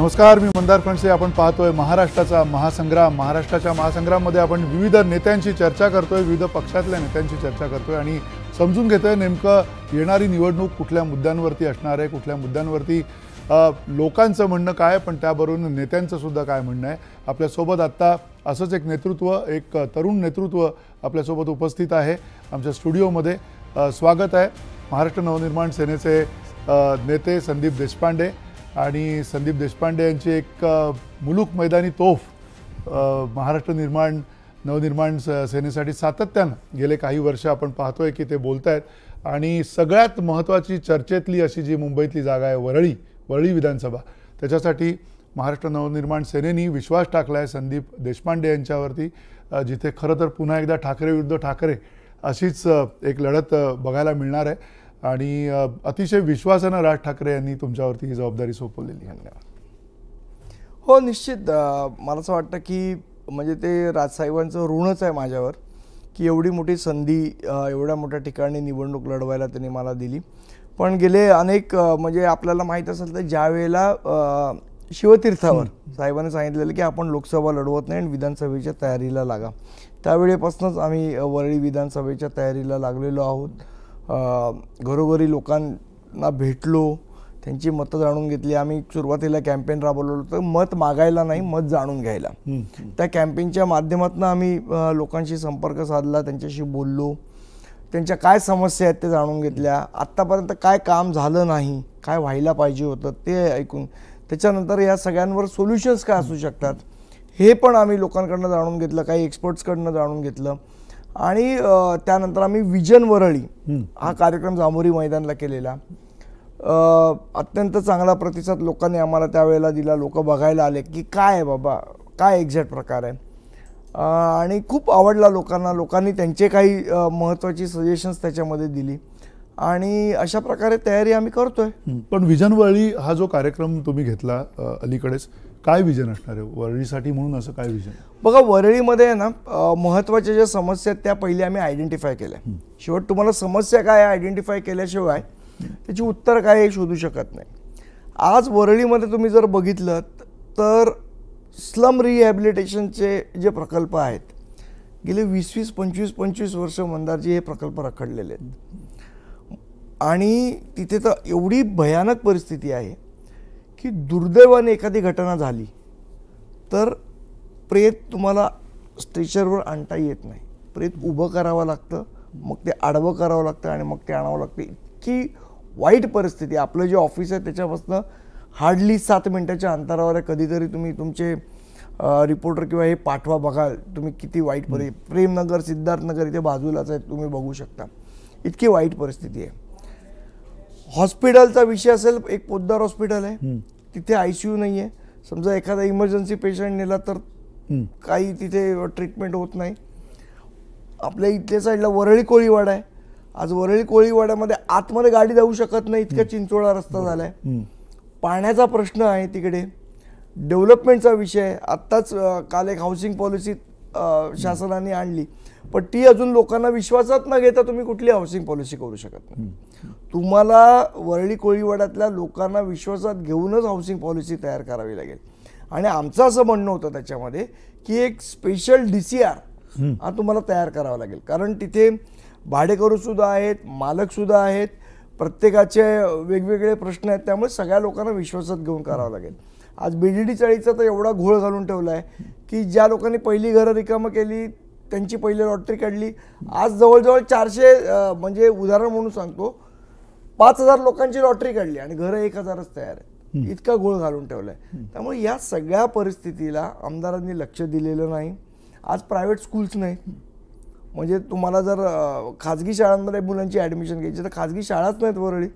नमस्कार, मी मंदार फणसे. आपण पाहतोय महाराष्ट्राचा महासंग्राम. महाराष्ट्राच्या महासंग्राममध्ये आपण विविध नेत्यांची चर्चा करतोय, विविध पक्षातल्या नेत्यांची चर्चा करतोय आणि समजून घेतोय नेमकं येणारी निवडणूक कुठल्या मुद्द्यांवरती असणार आहे, कुठल्या मुद्द्यांवरती लोकांचं म्हणणं काय, पण त्याबरोबर नेत्यांचं सुद्धा काय म्हणणं आहे. आपल्यासोबत आत्ता असंच एक नेतृत्व, एक तरुण नेतृत्व आपल्यासोबत उपस्थित आहे आमच्या स्टुडिओमध्ये. स्वागत आहे महाराष्ट्र नवनिर्माण सेनेचे नेते संदीप देशपांडे. आणि संदीप देशपांडे यांची एक मुलूक मैदानी तोफ महाराष्ट्र नवनिर्माण सेनेसाठी सातत्यानं गेले काही वर्ष आपण पाहतोय की ते बोलत आहेत. आणि सगळ्यात महत्त्वाची चर्चेतली अशी जी मुंबईतली जागा आहे वरळी विधानसभा, त्याच्यासाठी महाराष्ट्र नवनिर्माण सेनेनी विश्वास टाकला आहे संदीप देशपांडे यांच्यावरती, जिथे खरं तर पुन्हा एकदा ठाकरे विरुद्ध ठाकरे अशीच एक लढत बघायला मिळणार आहे. आणि अतिशय विश्वासानं राज ठाकरे यांनी तुमच्यावरती ही जबाबदारी सोपवलेली आहे. हो, निश्चित. मला असं वाटतं की म्हणजे ते राजसाहेबांचं ऋणच आहे माझ्यावर की एवढी मोठी संधी एवढ्या मोठ्या ठिकाणी निवडणूक लढवायला त्यांनी मला दिली. पण गेले अनेक म्हणजे आपल्याला माहीत असेल तर ज्या वेळेला शिवतीर्थावर साहेबांनी सांगितलेलं की आपण लोकसभा लढवत नाही आणि विधानसभेच्या तयारीला लागा, त्यावेळेपासूनच आम्ही वरळी विधानसभेच्या तयारीला लागलेलो आहोत. घरोघरी लोकांना भेटलो, त्यांची मतं जाणून घेतली. आम्ही सुरुवातीला कॅम्पेन राबवलं होतं, मत मागायला नाही, मत जाणून घ्यायला. त्या कॅम्पेनच्या माध्यमातून आम्ही लोकांशी संपर्क साधला, त्यांच्याशी बोललो, त्यांच्या काय समस्या आहेत ते जाणून घेतल्या, आत्तापर्यंत काय काम झालं नाही, काय व्हायला पाहिजे होतं ते ऐकून, त्याच्यानंतर या सगळ्यांवर सोल्युशन्स काय असू शकतात हे पण आम्ही लोकांकडनं जाणून घेतलं, काही एक्सपर्ट्सकडनं जाणून घेतलं. आणि त्यानंतर आम्ही विजन वरळी हा कार्यक्रम जांभोरी मैदानला केलेला. अत्यंत चांगला प्रतिसाद लोकांनी आम्हाला त्यावेळेला दिला. लोक बघायला आले की काय आहे बाबा, काय एक्झॅक्ट प्रकार आहे, आणि खूप आवडला लोकांना. लोकांनी त्यांचे काही महत्त्वाची सजेशन्स त्याच्यामध्ये दिली आणि अशा प्रकारे तयारी आम्ही करतोय. पण विजन वरळी हा जो कार्यक्रम तुम्ही घेतला अलीकडेच, काय विजन असणार आहे वरळीसाठी म्हणून? असं काय विजन? बघा, वरळीमध्ये ना महत्त्वाच्या ज्या समस्या आहेत त्या पहिले आम्ही आयडेंटिफाय केल्या. शेवट तुम्हाला समस्या काय आयडेंटिफाय केल्याशिवाय त्याची उत्तर काय हे शोधू शकत नाही. आज वरळीमध्ये तुम्ही जर बघितलं तर स्लम रिहॅबिलिटेशनचे जे प्रकल्प आहेत, गेले 20-25 वर्ष मंदारजी हे प्रकल्प रखडलेले आहेत. आणि तिथे तर एवढी भयानक परिस्थिती आहे की दुर्दैवाने एखादी घटना झाली तर प्रेत तुम्हाला स्ट्रेचरवर आणता येत नाही. प्रेत उभं करावं लागतं, मग ते आडवं करावं लागतं आणि मग ते आणावं लागतं. इतकी वाईट परिस्थिती. आपलं जे ऑफिस आहे त्याच्यापासून हार्डली 7 मिनिटाच्या अंतरावर आहे. कधीतरी तुम्ही तुमचे रिपोर्टर किंवा हे पाठवा, बघा तुम्ही किती वाईट प्रेमनगर, सिद्धार्थनगर इथे बाजूलाच आहे, तुम्ही बघू शकता. इतकी वाईट परिस्थिती आहे. हॉस्पिटलचा विषय असेल, एक पोद्दार हॉस्पिटल आहे, तिथे ICU नाही आहे. समजा एखादा इमर्जन्सी पेशंट नेला तर काही तिथे ट्रीटमेंट होत नाही. आपल्या इथल्या साईडला वरळी कोळीवाडा आहे. आज वरळी कोळीवाड्यामध्ये आतमध्ये गाडी जाऊ शकत नाही, इतका चिंचोळा रस्ता झाला आहे. पाण्याचा प्रश्न आहे तिकडे. डेव्हलपमेंटचा विषय आहे. आत्ताच काल एक हाऊसिंग पॉलिसी शासनाने आणली, पण ती अजून लोकांना विश्वासात न घेता तुम्ही कुठली हाऊसिंग पॉलिसी करू शकत नाही. तुम्हाला वरळी कोळीवाड्यातल्या लोकांना विश्वासात घेऊनच हाऊसिंग पॉलिसी तयार करावी लागेल. आणि आमचं असं म्हणणं होतं त्याच्यामध्ये की एक स्पेशल DCR हा तुम्हाला तयार करावा लागेल. कारण तिथे भाडेकरूसुद्धा आहेत, मालकसुद्धा आहेत, प्रत्येकाचे वेगवेगळे प्रश्न आहेत. त्यामुळे सगळ्या लोकांना विश्वासात घेऊन करावं लागेल. आज BDD चाळीचा तर एवढा घोळ घालून ठेवला आहे की ज्या लोकांनी पहिली घरं रिकामं केली त्यांची पहिली लॉटरी काढली. आज जवळजवळ 400 म्हणजे उदाहरण म्हणून सांगतो, 5000 लोकांची लॉटरी काढली आणि घरं 1000च तयार आहे. इतका घोळ घालून ठेवला आहे. त्यामुळे या सगळ्या परिस्थितीला आमदारांनी लक्ष दिलेलं नाही. आज प्रायव्हेट स्कूल्स नाहीत. म्हणजे तुम्हाला जर खाजगी शाळांमध्ये मुलांची ॲडमिशन घ्यायची तर खाजगी शाळाच नाहीत वरळी.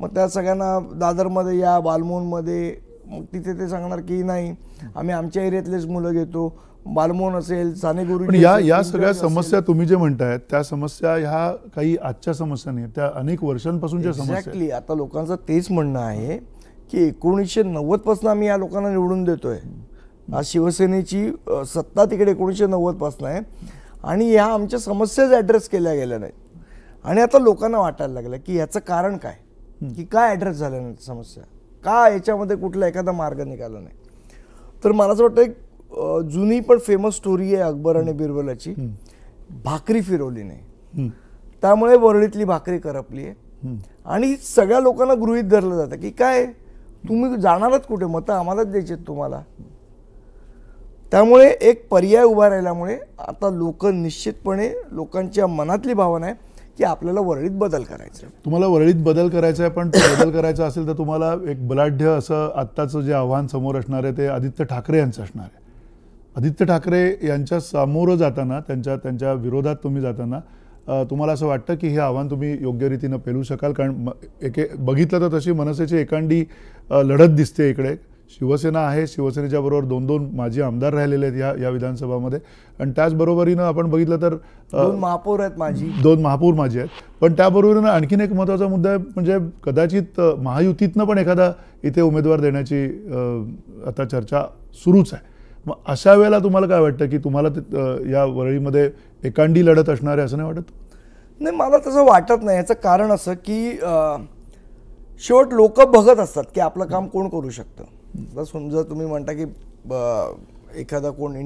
मग त्या सगळ्यांना दादरमध्ये या, बालमोहनमध्ये, मग तिथे ते सांगणार की नाही आम्ही आमच्या एरियातलेच मुलं घेतो. बालमोहन असेल, सानेगुरुजी. या सगळ्या समस्या तुम्ही जे म्हणताय त्या समस्या ह्या काही आजच्या समस्या नाही, त्या अनेक वर्षांपासूनच्या समस्या. एक्झॅक्टली. आता लोकांचं तेच म्हणणं आहे की 1990 पासून आम्ही या लोकांना निवडून देतोय. आज शिवसेनेची सत्ता तिकडे 1990 पासून आहे आणि या आमच्या समस्याच ॲड्रेस केल्या गेल्या नाहीत. आणि आता लोकांना वाटायला लागलं की याचं कारण काय, की काय ॲड्रेस झाल्या नाहीत समस्या, का याच्यामध्ये कुठला एखादा मार्ग निघाला नाही. तर मला असं वाटतं एक जुनी पण फेमस स्टोरी आहे अकबर आणि बिरबलाची, भाकरी फिरवली नाही, त्यामुळे वरळीतली भाकरी करपली आहे. आणि सगळ्या लोकांना गृहीत धरलं जातं की काय तुम्ही जाणारच कुठे, मतं आम्हालाच द्यायची तुम्हाला. त्यामुळे एक पर्याय उभा राहिल्यामुळे आता लोक निश्चितपणे लोकांच्या मनातली भावना आहे की आपल्याला वरळीत बदल करायचा आहे. तुम्हाला वरळीत बदल करायचा आहे, पण तो बदल करायचा असेल तर तुम्हाला एक बलाढ्य असं आत्ताचं जे आव्हान समोर असणार आहे ते आदित्य ठाकरे यांचं असणार आहे. आदित्य ठाकरे यांच्या समोरं जाताना, त्यांच्या विरोधात तुम्ही जाताना तुम्हाला असं वाटतं की हे आव्हान तुम्ही योग्य रीतीनं पेलू शकाल? कारण बघितलं तर तशी मनसेची एकांडी लढत दिसते इकडे. शिवसेना आहे, शिवसेनेच्या बरोबर 2 माजी आमदार राहिलेले आहेत या विधानसभामध्ये, आणि त्याचबरोबरीनं आपण बघितलं तर 2 महापौर आहेत माझी, 2 महापौर माझे आहेत. पण त्याबरोबरीनं आणखीन एक महत्त्वाचा मुद्दा आहे, म्हणजे कदाचित महायुतीतनं पण एखादा इथे उमेदवार देण्याची आता चर्चा सुरूच आहे. मग अशा वेळेला तुम्हाला काय वाटतं की तुम्हाला या वरळीमध्ये एकांडी लढत असणार आहे असं नाही वाटत? नाही, मला तसं वाटत नाही. याचं कारण असं की शेवट लोक बघत असतात की आपलं काम कोण करू शकतं. जर समजा तुम्ही म्हणता की एखादा कोण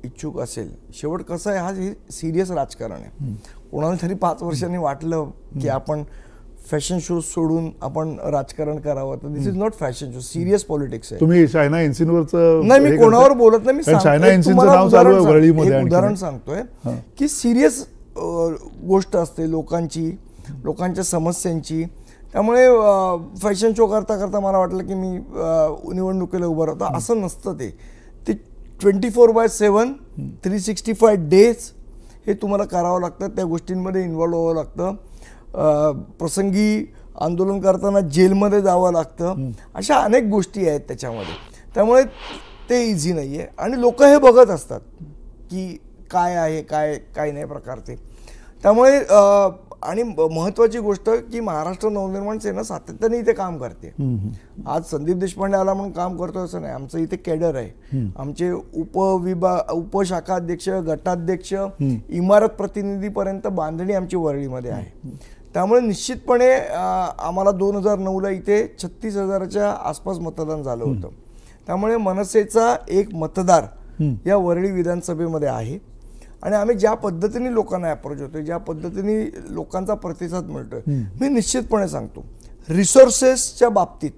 इच्छुक असेल, शेवट कसं आहे, हा सिरियस राजकारण आहे. कोणाला तरी 5 वर्षांनी वाटलं की आपण फॅशन शो सोडून आपण राजकारण करावं, तर this is not fashion show, serious politics आहे. तुम्ही चायना इन्सिनवरचं नाही, मी कोणावर बोलत नाही, मी चायना इन्सिनचं नाव चालू आहे वरळीमध्ये. उदाहरण सांगतोय की सिरियस गोष्ट असते लोकांच्या समस्यांची. त्यामुळे फॅशन शो करता करता मला वाटलं की मी निवडणुकीला उभं राहतो, असं नसतं. ते 24/7 365 डेज हे तुम्हाला करावं लागतं, त्या गोष्टींमध्ये इन्व्हॉल्व व्हावं लागतं. प्रसंगी आंदोलन करताना जेलमध्ये जावं लागतं. अशा अनेक गोष्टी आहेत त्याच्यामध्ये. त्यामुळे ते इझी नाही आहे आणि लोक हे बघत असतात की काय आहे, काय नाही प्रकार ते. त्यामुळे आणि महत्त्वाची गोष्ट की महाराष्ट्र नवनिर्माण सेना सातत्याने इथे काम करते. आज संदीप देशपांडे आला म्हणून काम करतो असं नाही, आमचं इथे कॅडर आहे. आमचे उपशाखा अध्यक्ष, गटाध्यक्ष, इमारत प्रतिनिधीपर्यंत बांधणी आमची वरळीमध्ये आहे. त्यामुळे निश्चितपणे आम्हाला 2009ला इथे 36,000च्या आसपास मतदान झालं होतं. त्यामुळे मनसेचा एक मतदार या वरळी विधानसभेमध्ये आहे. आणि आम्ही ज्या पद्धतीने लोकांना अप्रोच होतोय, ज्या पद्धतीने लोकांचा प्रतिसाद मिळतोय, मी निश्चितपणे सांगतो रिसोर्सेसच्या बाबतीत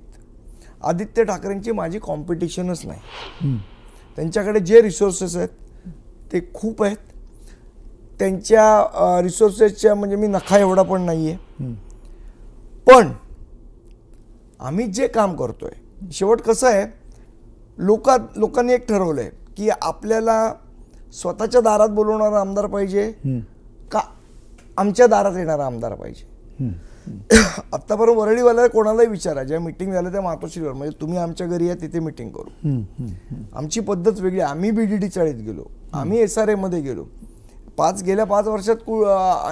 आदित्य ठाकरेंची माझी कॉम्पिटिशनच नाही. त्यांच्याकडे जे रिसोर्सेस आहेत ते खूप आहेत. त्यांच्या रिसोर्सेसच्या म्हणजे मी नखा एवढा पण नाही आहे. पण आम्ही जे काम करतोय, शेवट कसं आहे, लोकांनी एक ठरवलं आहे की आपल्याला स्वतःच्या दारात बोलवणारा आमदार पाहिजे का आमच्या दारात येणारा आमदार पाहिजे. आत्तापर्यंत वरळीवाला कोणालाही विचारा, ज्या मिटिंग झाल्या त्या मातोश्रीवर, म्हणजे तुम्ही आमच्या घरी या, तिथे मिटिंग करू. आमची पद्धत वेगळी. आम्ही BDD चाळीत गेलो, आम्ही SRA मध्ये गेलो. गेल्या 5 वर्षात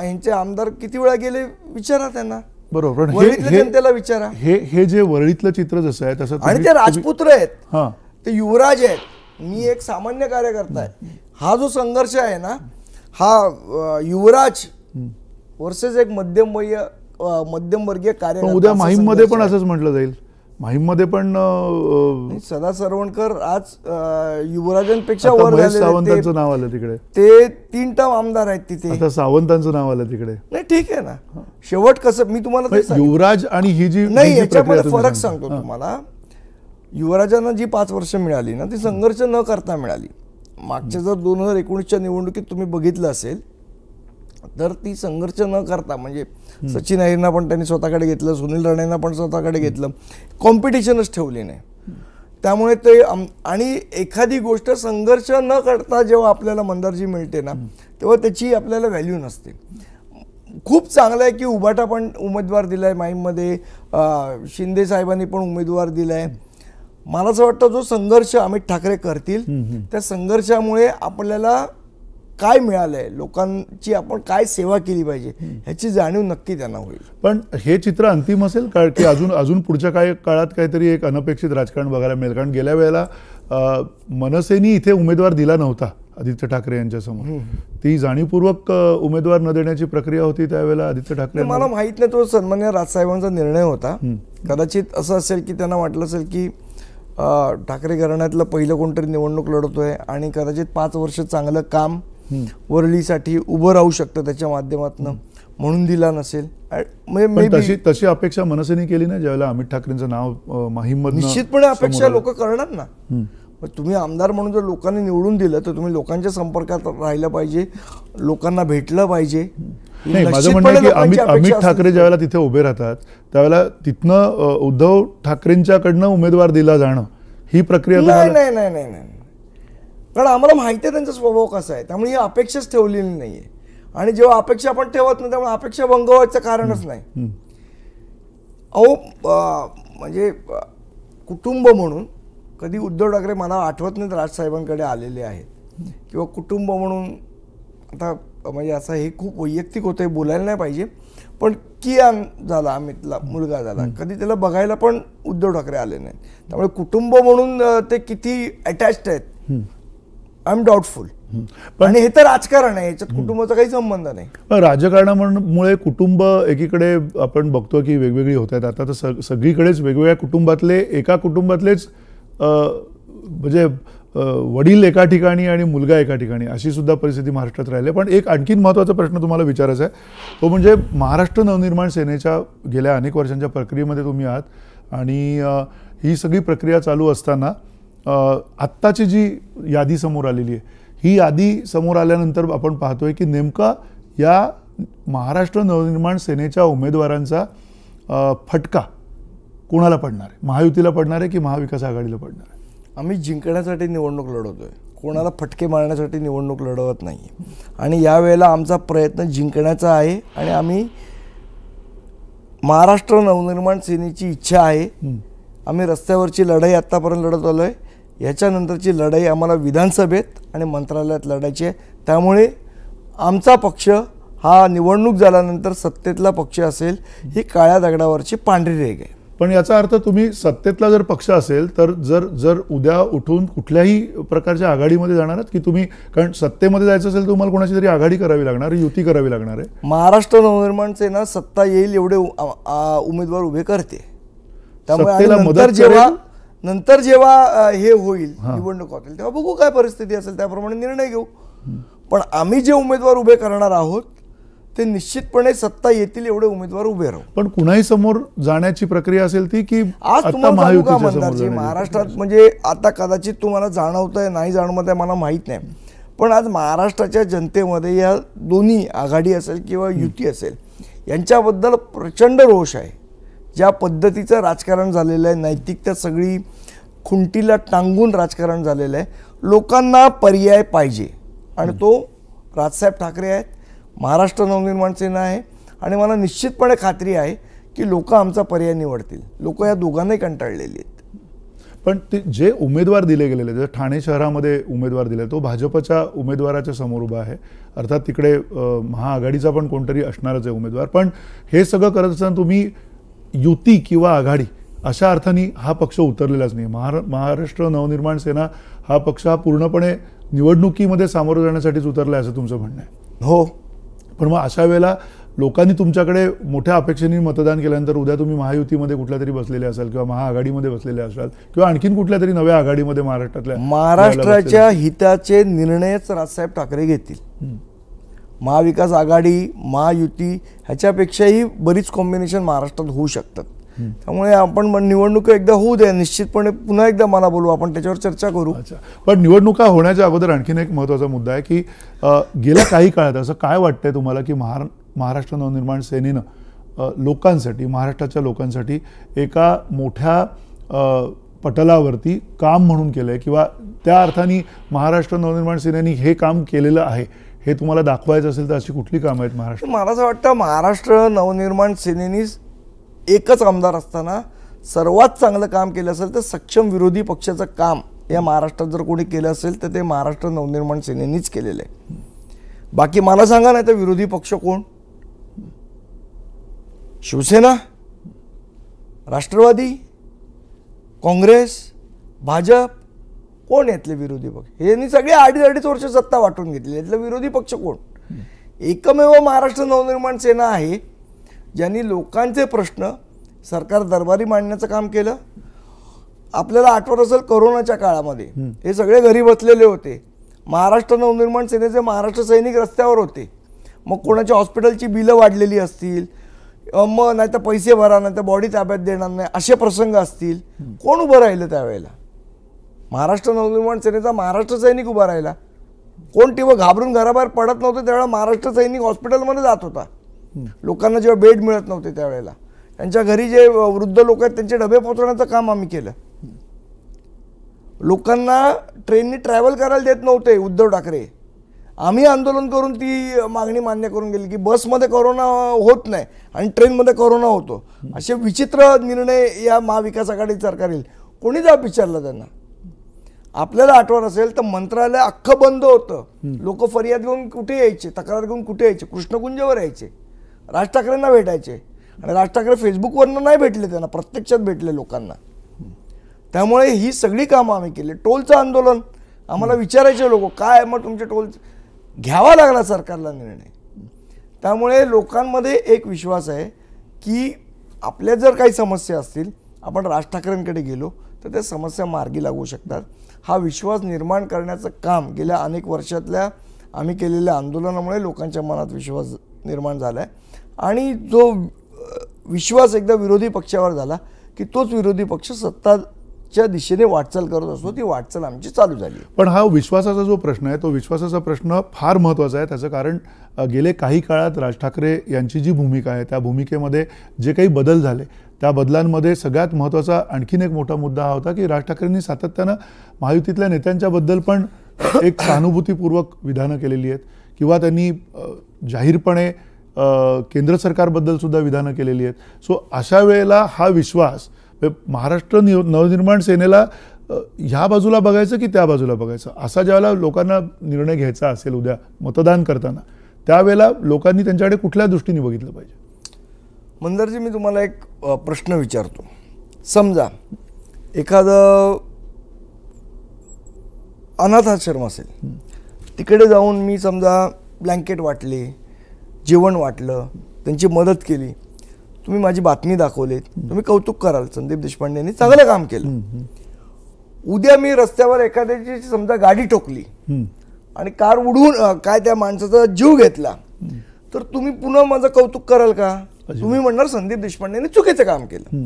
यांचे आमदार किती वेळा गेले विचारा त्यांना. बरोबर, जनतेला विचारा. हे जे वरळीतलं चित्र जसं आहे तसं, आणि ते राजपुत्र आहेत, ते युवराज आहेत. मी एक सामान्य कार्यकर्ता आहे. हा जो संघर्ष आहे ना, हा युवराज वर्सेस एक मध्यमवर्गीय कार्यकर्ता. उद्या माहीममध्ये पण असंच म्हटलं जाईल. माहीममध्ये पण सदा सरवणकर आज युवराजांपेक्षा वर झाले. सावंतांचं नाव आलं तिकडे. ते 3 टर्म आमदार आहेत तिथे. आता सावंतांचं नाव आलं तिकडे. नाही, ठीक आहे ना. शेवट कसं मी तुम्हाला युवराज आणि ही जी नाही, याच्यामध्ये फरक सांगतो तुम्हाला. युवराजांना जी 5 वर्ष मिळाली ना, ती संघर्ष न करता मिळाली. मागच्या जर 2019च्या निवडणुकीत तुम्ही बघितलं असेल तर ती संघर्ष न करता, म्हणजे सचिन अहिरना पण त्यांनी स्वतःकडे घेतलं, सुनील राणेंना पण स्वतःकडे घेतलं, कॉम्पिटिशनच ठेवली नाही. त्यामुळे ते आणि एखादी गोष्ट संघर्ष न करता जेव्हा आपल्याला मंदारजी मिळते ना, तेव्हा त्याची आपल्याला व्हॅल्यू नसते. खूप चांगलं आहे की उबाटा पण उमेदवार दिलाय माहीममध्ये, शिंदे साहेबांनी पण उमेदवार दिलाय. मला असं वाटतं जो संघर्ष अमित ठाकरे करतील, त्या संघर्षामुळे आपल्याला काय मिळालंय, लोकांची आपण काय सेवा केली पाहिजे ह्याची जाणीव नक्की त्यांना होईल. पण हे चित्र अंतिम असेल का, की अजून पुढच्या काही काळात काहीतरी एक अनपेक्षित राजकारण बघायला मिळेल? कारण गेल्या वेळेला मनसेनी इथे उमेदवार दिला नव्हता आदित्य ठाकरे यांच्यासमोर, ती जाणीवपूर्वक उमेदवार न देण्याची प्रक्रिया होती त्यावेळेला आदित्य ठाकरे? मला माहित नाही, तो सन्मान्य राजसाहेबांचा निर्णय होता. कदाचित असं असेल की त्यांना वाटलं असेल की ठाकरे घराण्यातलं पहिलं कोणतरी निवडणूक लढवतोय आणि कदाचित 5 वर्ष चांगलं काम वरळीसाठी उभं राहू शकतं त्याच्या माध्यमातून, म्हणून दिला नसेल. तशी अपेक्षा मनसेने केली ना ज्यावेळेला अमित ठाकरेंचं नाव माहीममधनं? निश्चितपणे अपेक्षा लोक करणार ना. तुम्ही आमदार म्हणून जर लोकांनी निवडून दिलं तर तुम्ही लोकांच्या संपर्कात राहिलं पाहिजे, लोकांना भेटलं पाहिजे. नाही, माझं म्हणणं आहे की अमित ठाकरे ज्यावेळेला तिथे उभे राहतात त्यावेळेला तिथनं उद्धव ठाकरेंच्याकडनं उमेदवार दिला जाणं ही प्रक्रिया? नाही नाही नाही नाही नाही, कारण आम्हाला माहिती आहे त्यांचा स्वभाव कसा आहे, त्यामुळे ही अपेक्षाच ठेवलेली नाहीये. आणि जेव्हा अपेक्षा आपण ठेवत नाही त्यामुळे अपेक्षा भंग व्हायचं कारणच नाही. अहो म्हणजे कुटुंब म्हणून कधी उद्धव ठाकरे मला आठवत नाही राजसाहेबांकडे आलेले आहेत किंवा कुटुंब म्हणून, आता म्हणजे असं हे खूप वैयक्तिक होतं, बोलायला नाही पाहिजे, पण कियान झाला अमितला मुलगा झाला, कधी त्याला बघायला पण उद्धव ठाकरे आले नाहीत. त्यामुळे कुटुंब म्हणून ते किती अटॅच्ड आहेत आय एम डाऊटफुल. आणि हे तर राजकारण आहे, याच्यात कुटुंबाचा काही संबंध नाही. राजकारणामुळे कुटुंब एकीकडे आपण बघतो की वेगवेगळी होत आहेत. आता तर सगळीकडेच वेगवेगळ्या कुटुंबातले, एका कुटुंबातलेच म्हणजे वडील एका ठिकाणी आणि मुलगा एका ठिकाणी, अशी सुद्धा परिस्थिती महाराष्ट्रात राहिली. पण एक आणखीन महत्त्वाचा प्रश्न तुम्हाला विचारायचा आहे, तो म्हणजे महाराष्ट्र नवनिर्माण सेनेच्या गेल्या अनेक वर्षांच्या प्रक्रियेमध्ये तुम्ही आहात आणि ही सगळी प्रक्रिया चालू असताना आत्ताची जी यादी समोर आलेली आहे, ही यादी समोर आल्यानंतर आपण पाहतोय की नेमका या महाराष्ट्र नवनिर्माण सेनेच्या उमेदवारांचा फटका कोणाला पडणार आहे? महायुतीला पडणार आहे की महाविकास आघाडीला पडणार आहे? आम्ही जिंकण्यासाठी निवडणूक लढवतोय, कोणाला फटके मारण्यासाठी निवडणूक लढवत नाही. आणि यावेळेला आमचा प्रयत्न जिंकण्याचा आहे आणि आम्ही महाराष्ट्र नवनिर्माण सेनेची इच्छा आहे. आम्ही रस्त्यावरची लढाई आत्तापर्यंत लढत आलो आहे, याच्यानंतरची लढाई आम्हाला विधानसभेत आणि मंत्रालयात लढायची आहे. त्यामुळे आमचा पक्ष हा निवडणूक झाल्यानंतर सत्तेतला पक्ष असेल, ही काळ्या दगडावरची पांढरी रेघ आहे. पण याचा अर्थ तुम्ही सत्तेतला जर पक्ष असेल तर जर उद्या उठून कुठल्याही प्रकारच्या आघाडीमध्ये जाणार आहात की तुम्ही? कारण सत्तेमध्ये जायचं असेल तर तुम्हाला कोणाची तरी आघाडी करावी लागणार, युती करावी लागणार आहे. महाराष्ट्र नवनिर्माण सेना सत्ता येईल एवढे उमेदवार उभे करते. त्यामुळे नंतर जेव्हा हे होईल, निवडणूक होतील, तेव्हा बघू काय परिस्थिती असेल, त्याप्रमाणे निर्णय घेऊ. पण आम्ही जे उमेदवार उभे करणार आहोत ते निश्चितपणे सत्ता येतील एवढे उमेदवार उभे राहू. पण कुणाही समोर जाण्याची प्रक्रिया असेल ती की आज तुम्हाला सांगू का मंदारजी, महाराष्ट्रात म्हणजे आता कदाचित तुम्हाला जाणवतंय नाही जाणवत आहे मला माहीत नाही, पण आज महाराष्ट्राच्या जनतेमध्ये या दोन्ही आघाडी असेल किंवा युती असेल यांच्याबद्दल प्रचंड रोष आहे. ज्या पद्धतीचं राजकारण झालेलं आहे, नैतिकता सगळी खुंटीला टांगून राजकारण झालेलं आहे. लोकांना पर्याय पाहिजे आणि तो राजसाहेब ठाकरे आहेत, महाराष्ट्र नवनिर्माण सेना आहे आणि मला निश्चितपणे खात्री आहे की लोक आमचा पर्याय निवडतील. लोक या दोघांनाही कंटाळलेली आहेत. पण ते जे उमेदवार दिले गेलेले, जर ठाणे शहरामध्ये उमेदवार दिले, तो भाजपच्या उमेदवाराच्या समोर उभा आहे. अर्थात तिकडे महाआघाडीचा पण कोणतरी असणारच आहे उमेदवार. पण हे सगळं करत असताना तुम्ही युती किंवा आघाडी अशा अर्थाने हा पक्ष उतरलेलाच नाही. महाराष्ट्र नवनिर्माण सेना हा पक्ष हा पूर्णपणे निवडणुकीमध्ये सामोरं जाण्यासाठीच उतरला आहे असं तुमचं म्हणणं आहे? हो. पण मग अशा वेळेला लोकांनी तुमच्याकडे मोठ्या अपेक्षेने मतदान केल्यानंतर उद्या तुम्ही महायुतीमध्ये कुठल्या तरी बसलेले असाल किंवा महाआघाडीमध्ये बसलेले असाल किंवा आणखीन कुठल्या तरी नव्या आघाडीमध्ये महाराष्ट्राच्या हिताचे निर्णयच राजसाहेब ठाकरे घेतील. महाविकास आघाडी, महायुती ह्याच्यापेक्षाही बरीच कॉम्बिनेशन महाराष्ट्रात होऊ शकतात. त्यामुळे आपण निवडणूक एकदा होऊ द्या, निश्चितपणे पुन्हा एकदा मला बोलू, आपण त्याच्यावर चर्चा करू. अच्छा, पण निवडणुका होण्याच्या अगोदर आणखीन एक महत्त्वाचा मुद्दा आहे की गेल्या काही काळात असं काय वाटतंय तुम्हाला की महाराष्ट्र नवनिर्माण सेनेनं लोकांसाठी, महाराष्ट्राच्या लोकांसाठी एका मोठ्या पटलावरती काम म्हणून केलं आहे किंवा त्या अर्थाने महाराष्ट्र नवनिर्माण सेनेने हे काम केलेलं आहे हे तुम्हाला दाखवायचं असेल तर अशी कुठली कामं आहेत महाराष्ट्र? मला असं वाटतं महाराष्ट्र नवनिर्माण सेनेनी एकच आमदार असताना सर्वात चांगलं काम केलं असेल तर सक्षम विरोधी पक्षाचं काम या महाराष्ट्रात जर कोणी केलं असेल तर ते महाराष्ट्र नवनिर्माण सेनेनीच केलेलं आहे. बाकी मला सांगा नाही तर विरोधी पक्ष कोण? शिवसेना, राष्ट्रवादी, काँग्रेस, भाजप, कोण यातले विरोधी पक्ष? यांनी सगळे अडीच वर्ष सत्ता वाटून घेतली, यातले विरोधी पक्ष कोण? एकमेव महाराष्ट्र नवनिर्माण सेना आहे ज्यांनी लोकांचे प्रश्न सरकार दरबारी मांडण्याचं काम केलं. आपल्याला आठवत असेल कोरोनाच्या काळामध्ये हे सगळे घरी बसलेले होते, महाराष्ट्र नवनिर्माण सेनेचे महाराष्ट्र सैनिक रस्त्यावर होते. मग कोणाच्या हॉस्पिटलची बिलं वाढलेली असतील, मग नाही तर पैसे भरा, नाही तर बॉडी ताब्यात देणार नाही, असे प्रसंग असतील, कोण उभं राहिलं त्यावेळेला? महाराष्ट्र नवनिर्माण सेनेचा महाराष्ट्र सैनिक उभा राहिला. कोण तेव्हा घाबरून घराबाहेर पडत नव्हते त्यावेळेला महाराष्ट्र सैनिक हॉस्पिटलमध्ये जात होता. लोकांना जेव्हा बेड मिळत नव्हते त्यावेळेला त्यांच्या घरी जे वृद्ध लोक आहेत त्यांचे डबे पोहोचवण्याचं काम आम्ही केलं. लोकांना ट्रेननी ट्रॅव्हल करायला देत नव्हते उद्धव ठाकरे. आम्ही आंदोलन करून ती मागणी मान्य करून गेली की बसमध्ये कोरोना होत नाही आणि ट्रेनमध्ये कोरोना होतो. असे विचित्र निर्णय या महाविकास आघाडी सरकार येईल. कोणी जाब विचारलं त्यांना? आपल्याला आठवण असेल तर मंत्रालय अख्खं बंद होतं. लोक फरियाद घेऊन कुठे यायचे, तक्रार घेऊन कुठे यायचे? कृष्णकुंजवर यायचे, राज ठाकरेंना भेटायचे. आणि राज ठाकरे फेसबुकवरनं नाही भेटले, त्यांना प्रत्यक्षात भेटले लोकांना. त्यामुळे ही सगळी कामं आम्ही केली. टोलचं आंदोलन आम्हाला विचारायचे लोक, काय मग तुमचे टोल घ्यावा लागला सरकारला निर्णय. त्यामुळे लोकांमध्ये एक विश्वास आहे की आपल्या जर काही समस्या असतील आपण राज ठाकरेंकडे गेलो तर त्या समस्या मार्गी लागू शकतात. हा विश्वास निर्माण करण्याचं काम गेल्या अनेक वर्षातल्या आम्ही केलेल्या आंदोलनामुळे लोकांच्या मनात विश्वास निर्माण झाला आहे. आणि जो विश्वास एकदा विरोधी पक्षावर झाला की तोच विरोधी पक्ष सत्ताच्या दिशेने वाटचाल करत असतो. ती वाटचाल आमची चालू झाली. पण हा विश्वासाचा जो प्रश्न आहे तो विश्वासाचा प्रश्न फार महत्त्वाचा आहे. त्याचं कारण गेले काही काळात राज ठाकरे यांची जी भूमिका आहे त्या भूमिकेमध्ये जे काही बदल झाले त्या बदलांमध्ये सगळ्यात महत्त्वाचा आणखीन एक मोठा मुद्दा हा होता की राज ठाकरेंनी सातत्यानं महायुतीतल्या नेत्यांच्याबद्दल पण एक सहानुभूतीपूर्वक विधानं केलेली आहेत किंवा त्यांनी जाहीरपणे केंद्र सरकारबद्दल सुद्धा विधानं केलेली आहेत. सो अशा वेळेला हा विश्वास महाराष्ट्र नवनिर्माण सेनेला ह्या बाजूला बघायचं की त्या बाजूला बघायचं, असा ज्यावेळेला लोकांना निर्णय घ्यायचा असेल उद्या मतदान करताना, त्यावेळेला लोकांनी त्यांच्याकडे कुठल्या दृष्टीने बघितलं पाहिजे? मंदारजी, मी तुम्हाला एक प्रश्न विचारतो. समजा एखादं अनाथ आश्रम असेल, तिकडे जाऊन मी समजा ब्लँकेट वाटले, जेवण वाटलं, त्यांची मदत केली, तुम्ही माझी बातमी दाखवलीत, तुम्ही कौतुक कराल, संदीप देशपांडे यांनी चांगलं काम केलं. उद्या मी रस्त्यावर एखाद्याची समजा गाडी ठोकली आणि कार उडवून काय त्या माणसाचा जीव घेतला, तर तुम्ही पुन्हा माझं कौतुक कराल का? तुम्ही म्हणणार संदीप देशपांडेंनी चुकीचं काम केलं.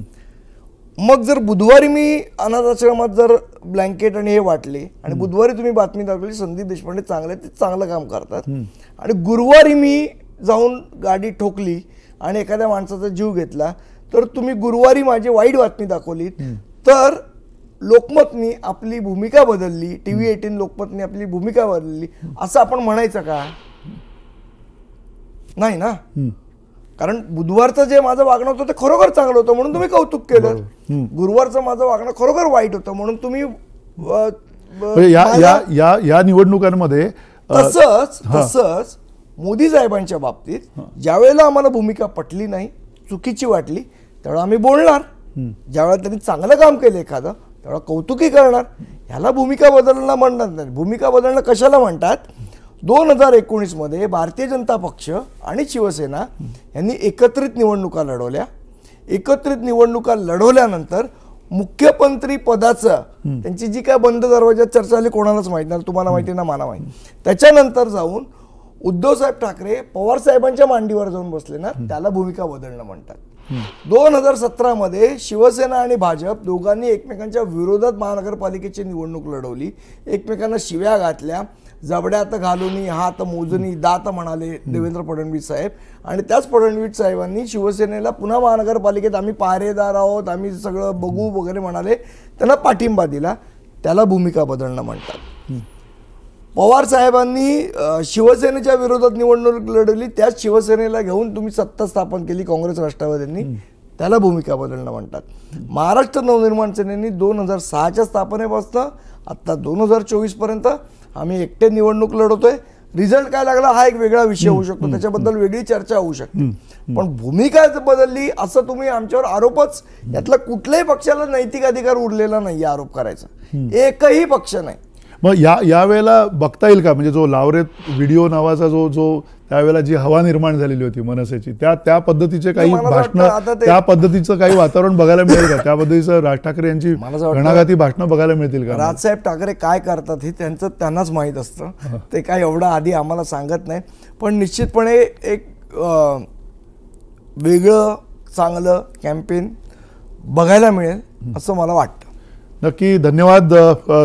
मग जर बुधवारी मी अनाथ आश्रमात जर ब्लँकेट आणि हे वाटले आणि बुधवारी तुम्ही बातमी दाखवली संदीप देशपांडे चांगले, ते चांगलं काम करतात, आणि गुरुवारी मी जाऊन गाडी ठोकली आणि एखाद्या माणसाचा जीव घेतला, तर तुम्ही गुरुवारी माझी वाईट बातमी दाखवली, तर लोकमतनी आपली भूमिका बदलली, TV 18 लोकमतनी आपली भूमिका बदलली असं आपण म्हणायचं का? नाही ना. कारण बुधवारचं जे माझं वागणं होतं ते खरोखर चांगलं होतं म्हणून तुम्ही कौतुक केलं, गुरुवारचं माझं वागणं खरोखर वाईट होतं म्हणून तुम्ही या निवडणुकांमध्ये तसंच मोदी साहेबांच्या बाबतीत ज्यावेळेला आम्हाला भूमिका पटली नाही, चुकीची वाटली, त्यावेळेला आम्ही बोलणार. ज्यावेळेला त्यांनी चांगलं काम केलं एखादं त्यावेळेला कौतुकही करणार. ह्याला भूमिका बदलणं म्हणणार नाही. भूमिका बदलणं कशाला म्हणतात? 2019 मध्ये भारतीय जनता पक्ष आणि शिवसेना यांनी एकत्रित निवडणुका लढवल्या. एकत्रित निवडणुका लढवल्यानंतर मुख्यमंत्री पदाचं त्यांची जी काय बंद दरवाज्यात चर्चा झाली कोणालाच माहिती नाही, तुम्हाला माहिती ना मला माहिती. त्याच्यानंतर जाऊन उद्धव साहेब ठाकरे पवार साहेबांच्या मांडीवर जाऊन बसले ना, त्याला भूमिका बदलणं म्हणतात. 2017 मध्ये शिवसेना आणि भाजप दोघांनी एकमेकांच्या विरोधात महानगरपालिकेची निवडणूक लढवली, एकमेकांना शिव्या घातल्या, जबड्यात घालून हात मोजणी दात म्हणाले देवेंद्र फडणवीस साहेब, आणि त्याच फडणवीस साहेबांनी शिवसेनेला पुन्हा महानगरपालिकेत आम्ही पारेदार आहोत, आम्ही सगळं बघू वगैरे म्हणाले, त्यांना पाठिंबा दिला. त्याला भूमिका बदलणं म्हणतात. पवार साहेबांनी शिवसेनेच्या विरोधात निवडणूक लढवली, त्याच शिवसेनेला घेऊन तुम्ही सत्ता स्थापन केली काँग्रेस राष्ट्रवादींनी, त्याला भूमिका बदलणं म्हणतात. महाराष्ट्र नवनिर्माण सेनेनी 2006च्या स्थापनेपासून आता 2024 पर्यंत आम्ही एकटे निवडणूक लढवतोय. रिझल्ट काय लागला हा एक वेगळा विषय होऊ शकतो, त्याच्याबद्दल वेगळी चर्चा होऊ शकते. पण भूमिका बदलली असं तुम्ही आमच्यावर आरोपच, यातला कुठल्याही पक्षाला नैतिक अधिकार उरलेला नाही आरोप करायचा, एकही पक्ष नाही. मग यावेळेला बघता येईल का, म्हणजे जो लावरेत व्हिडिओ नावाचा जो त्यावेळेला जी हवा निर्माण झालेली होती मनसेची, त्या पद्धतीचे काही भाषणं, त्या पद्धतीचं काही वातावरण बघायला मिळेल का? त्या पद्धतीचं राज ठाकरे यांची घणाघाती भाषणं बघायला मिळतील का? राजसाहेब ठाकरे काय करतात हे त्यांनाच माहीत असतं, ते काय एवढं आधी आम्हाला सांगत नाही. पण निश्चितपणे एक वेगळं चांगलं कॅम्पेन बघायला मिळेल असं मला वाटतं. नक्की. धन्यवाद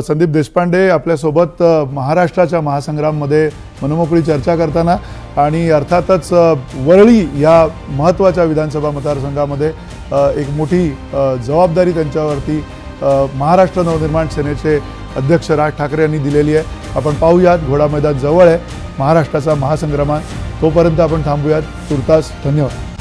संदीप देशपांडे, आपल्यासोबत महाराष्ट्राच्या महासंग्राममध्ये मनमोकळी चर्चा करताना. आणि अर्थातच वरळी या महत्त्वाच्या विधानसभा मतदारसंघामध्ये एक मोठी जबाबदारी त्यांच्यावरती महाराष्ट्र नवनिर्माण सेनेचे अध्यक्ष राज ठाकरे यांनी दिलेली आहे. आपण पाहूयात, घोडा मैदान जवळ आहे, महाराष्ट्राचा महासंग्राम. तोपर्यंत आपण थांबूयात तुर्तास. धन्यवाद.